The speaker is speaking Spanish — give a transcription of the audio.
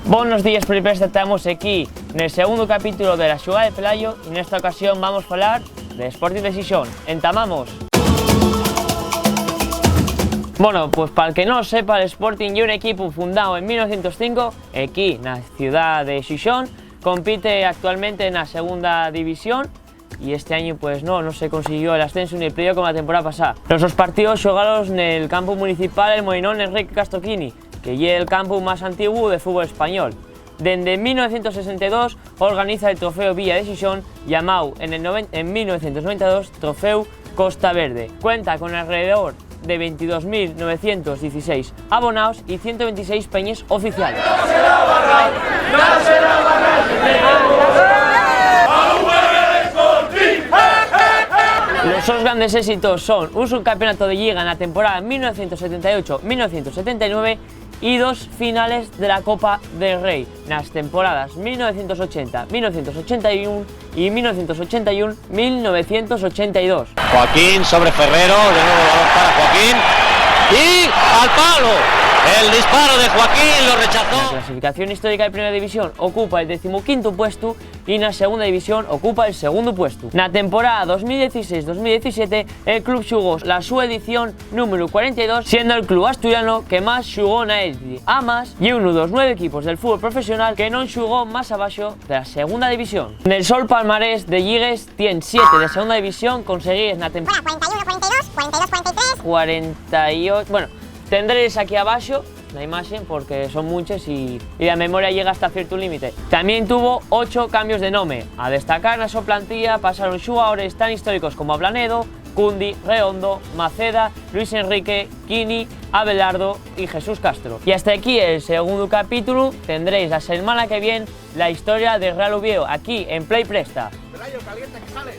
Buenos días, Playpresta, estamos aquí en el segundo capítulo de la Xugada de Pelayo y en esta ocasión vamos a hablar de Sporting de Xixón. Entamamos. Bueno, pues para el que no sepa, el Sporting es un equipo fundado en 1905 aquí en la ciudad de Xixón. Compite actualmente en la segunda división y este año pues no se consiguió el ascenso ni el playoff como la temporada pasada. Los dos partidos xogados en el campo municipal El Molinón Enrique Castroquini, que es el campo más antiguo de fútbol español. Desde 1962 organiza el trofeo Villa de Xixón, llamado en 1992 Trofeo Costa Verde. Cuenta con alrededor de 22.916 abonados y 126 peñas oficiales. Los dos grandes éxitos son un subcampeonato de Liga en la temporada 1978-1979 y dos finales de la Copa del Rey en las temporadas 1980-1981 y 1981-1982. Joaquín sobre Ferrero, de nuevo balón para Joaquín y al palo. El disparo de Joaquín lo rechazó. En la clasificación histórica de Primera División ocupa el 15º puesto y en la Segunda División ocupa el segundo puesto. En la temporada 2016-2017 el club xugó la su edición número 42, siendo el club asturiano que más xugó na élite. Amas y uno de los 9 equipos del fútbol profesional que non xugó más abajo de la Segunda División. En el Sol Palmarés de Lligues tiene 7 de Segunda División conseguidas en la temporada 41, 42, 48. Bueno, tendréis aquí abajo la imagen porque son muchos y la memoria llega hasta cierto límite. También tuvo 8 cambios de nombre. A destacar en su plantilla pasaron jugadores tan históricos como Ablanedo, Cundi, Redondo, Maceda, Luis Enrique, Quini, Abelardo y Jesús Castro. Y hasta aquí el segundo capítulo. Tendréis la semana que viene la historia de Real Oviedo aquí en Playpresta. Pelayo, calienta que sales.